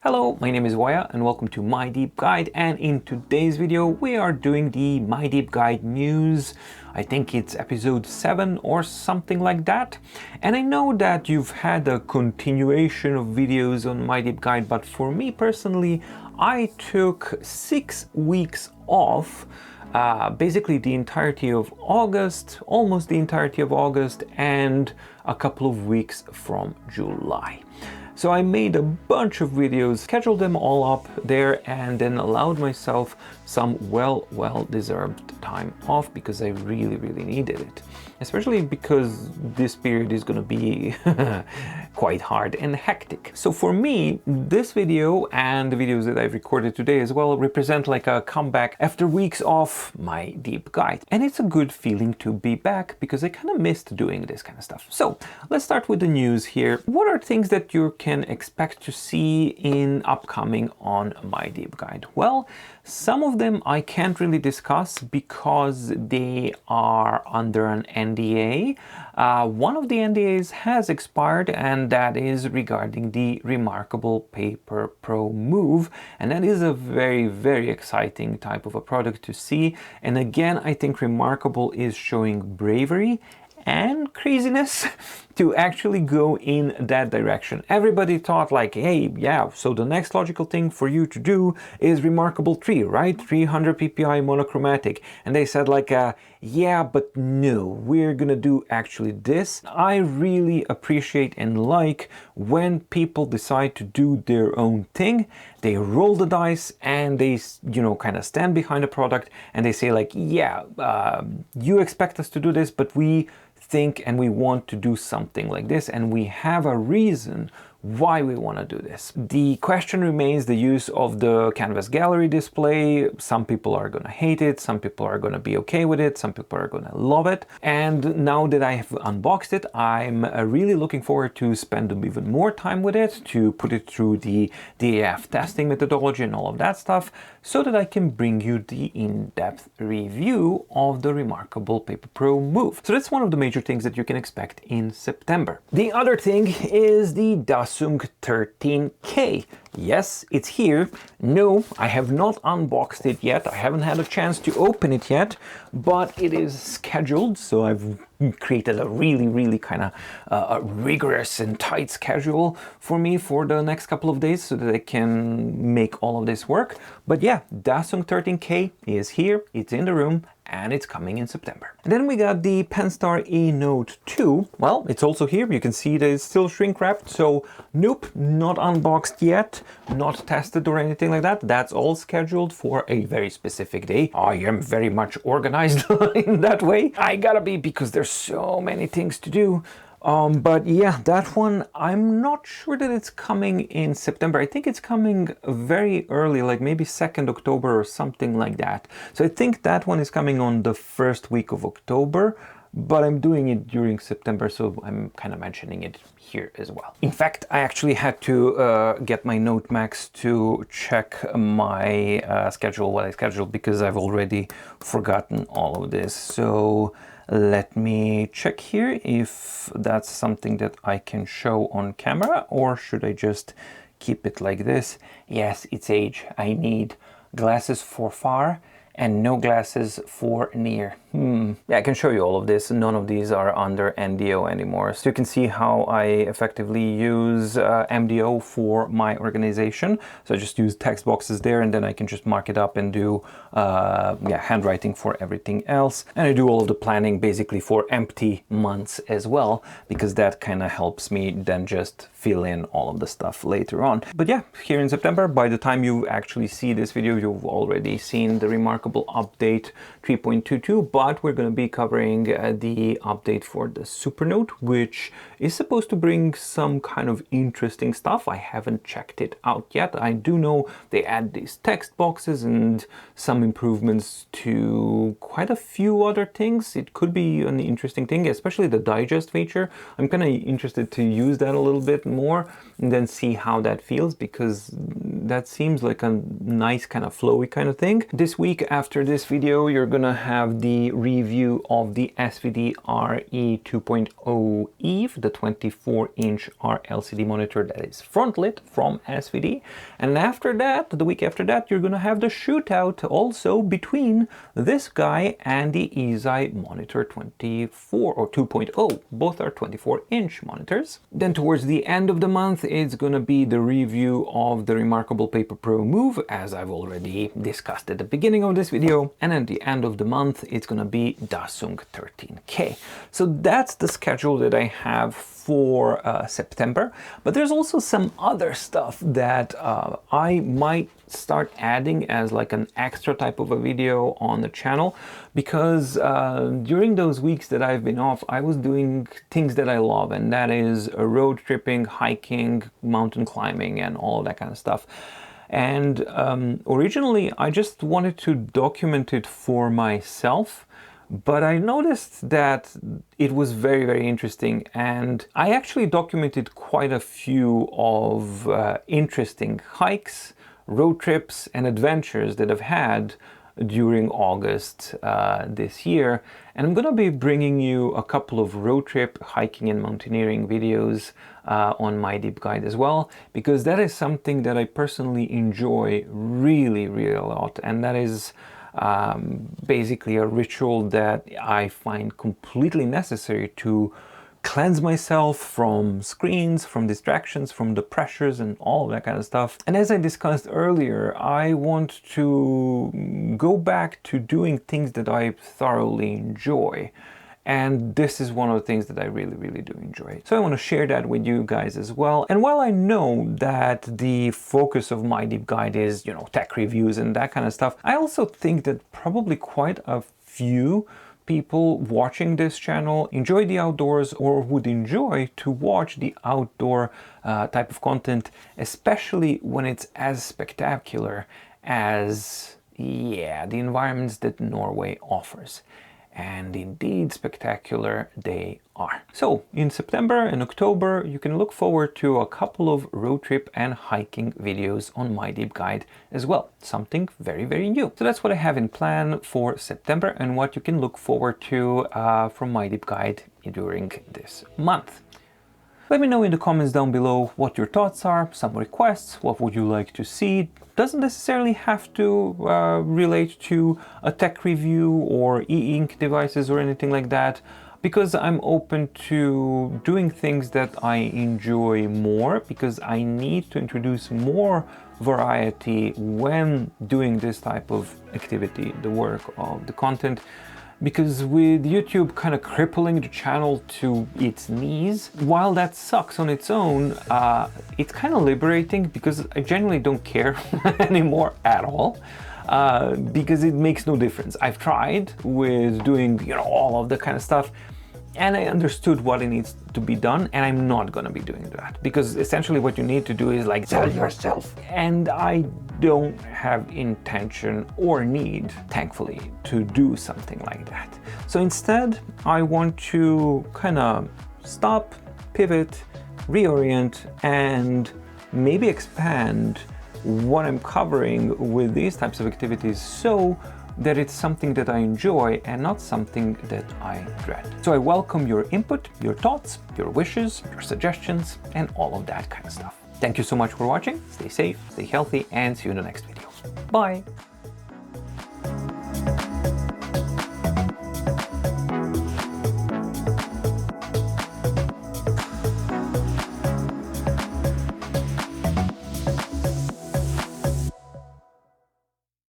Hello, my name is Waya and welcome to My Deep Guide, and in today's video we are doing the My Deep Guide news. I think it's episode 7 or something like that. And I know that you've had a continuation of videos on My Deep Guide, but for me personally, I took 6 weeks off. Basically the entirety of August, almost the entirety of August, and a couple of weeks from July. So I made a bunch of videos, scheduled them all up there, and then allowed myself some well-deserved time off because I really needed it. Especially because this period is gonna be quite hard and hectic. So for me, this video and the videos that I've recorded today as well represent like a comeback after weeks off My Deep Guide. And it's a good feeling to be back because I kind of missed doing this kind of stuff. So let's start with the news here. What are things that you can expect to see in upcoming on My Deep Guide? Well, some of them I can't really discuss because they are under an NDA. One of the NDAs has expired, and that is regarding the Remarkable Paper Pro Move, and that is a very exciting type of a product to see. And again, I think Remarkable is showing bravery and craziness to actually go in that direction. Everybody thought like, hey, yeah, so the next logical thing for you to do is Remarkable 3, right? 300 ppi monochromatic. And they said like, yeah, but no, we're gonna do actually this. I really appreciate and like when people decide to do their own thing. They roll the dice and they, you know, kind of stand behind a product and they say like, yeah, you expect us to do this, but we think and we want to do something like this, and we have a reason why we want to do this. The question remains the use of the canvas gallery display. Some people are going to hate it, some people are going to be okay with it, some people are going to love it. And now that I have unboxed it, I'm really looking forward to spend even more time with it, to put it through the DAF testing methodology and all of that stuff, so that I can bring you the in-depth review of the Remarkable Paper Pro Move. So that's one of the major things that you can expect in September. The other thing is the Dasung 13K. Yes, it's here. No, I have not unboxed it yet. I haven't had a chance to open it yet, but it is scheduled. So I've created a really kind of a rigorous and tight schedule for me for the next couple of days so that I can make all of this work. But yeah, Dasung 13K is here. It's in the room, and it's coming in September. And then we got the PenStar eNote 2. Well, it's also here. You can see that it's still shrink wrapped. So nope, not unboxed yet, not tested or anything like that. That's all scheduled for a very specific day. I am very much organized in that way. I gotta be, because there's so many things to do. But yeah, that one, I'm not sure that it's coming in September. I think it's coming very early, like maybe 2nd October or something like that. So I think that one is coming on the first week of October, but I'm doing it during September, so I'm kind of mentioning it here as well. In fact, I actually had to get my Note Max to check my schedule, what I scheduled, because I've already forgotten all of this. So let me check here if that's something that I can show on camera, or should I just keep it like this? Yes, it's age. I need glasses for far and no glasses for near. Yeah, I can show you all of this. None of these are under MDO anymore. So you can see how I effectively use MDO for my organization. So I just use text boxes there, and then I can just mark it up and do handwriting for everything else. And I do all of the planning basically for empty months as well, because that kind of helps me then just fill in all of the stuff later on. But yeah, here in September, by the time you actually see this video, you've already seen the Remarkable update 3.22, but we're going to be covering the update for the Supernote, which is supposed to bring some kind of interesting stuff. I haven't checked it out yet. I do know they add these text boxes and some improvements to quite a few other things. It could be an interesting thing, especially the digest feature. I'm kind of interested to use that a little bit more and then see how that feels, because that seems like a nice kind of flowy kind of thing. This week after this video, you're gonna have the review of the SVD RE 2.0 EVE, the 24-inch LCD monitor that is front lit from SVD. And after that, the week after that, you're gonna have the shootout also between this guy and the Eisai Monitor 24 or 2.0. Both are 24-inch monitors. Then towards the end of the month, it's gonna be the review of the Remarkable Paper Pro Move, as I've already discussed at the beginning of this video. And at the end of the month, it's gonna be Dasung 13K. So that's the schedule that I have for September. But there's also some other stuff that I might start adding as like an extra type of a video on the channel, because during those weeks that I've been off, I was doing things that I love, and that is road tripping, hiking, mountain climbing, and all that kind of stuff. And originally I just wanted to document it for myself, but I noticed that it was very, very interesting, and I actually documented quite a few of interesting hikes, road trips and adventures that I've had during August this year. And I'm gonna be bringing you a couple of road trip, hiking and mountaineering videos on my deep guide as well, because that is something that I personally enjoy really, really a lot. And that is basically a ritual that I find completely necessary to cleanse myself from screens, from distractions, from the pressures and all of that kind of stuff. And as I discussed earlier, I want to go back to doing things that I thoroughly enjoy. And this is one of the things that I really, really do enjoy. So I want to share that with you guys as well. And while I know that the focus of my deep guide is, you know, tech reviews and that kind of stuff, I also think that probably quite a few people watching this channel enjoy the outdoors, or would enjoy to watch the outdoor type of content, especially when it's as spectacular as, yeah, the environments that Norway offers. And indeed, spectacular they are. So in September and October, you can look forward to a couple of road trip and hiking videos on my deep guide as well. Something very, very new. So that's what I have in plan for September and what you can look forward to from my deep guide during this month. Let me know in the comments down below what your thoughts are, some requests, what would you like to see. Doesn't necessarily have to relate to a tech review or e-ink devices or anything like that, because I'm open to doing things that I enjoy more, because I need to introduce more variety when doing this type of activity, the work of the content. Because with YouTube kind of crippling the channel to its knees, while that sucks on its own, it's kind of liberating, because I genuinely don't care anymore at all, because it makes no difference. I've tried with doing, you know, all of the kind of stuff, and I understood what it needs to be done, and I'm not gonna be doing that, because essentially what you need to do is like sell yourself, and I don't have intention or need, thankfully, to do something like that. So instead, I want to kind of stop, pivot, reorient, and maybe expand what I'm covering with these types of activities, so that it's something that I enjoy and not something that I dread. So I welcome your input, your thoughts, your wishes, your suggestions, and all of that kind of stuff. Thank you so much for watching. Stay safe, stay healthy, and see you in the next video. Bye!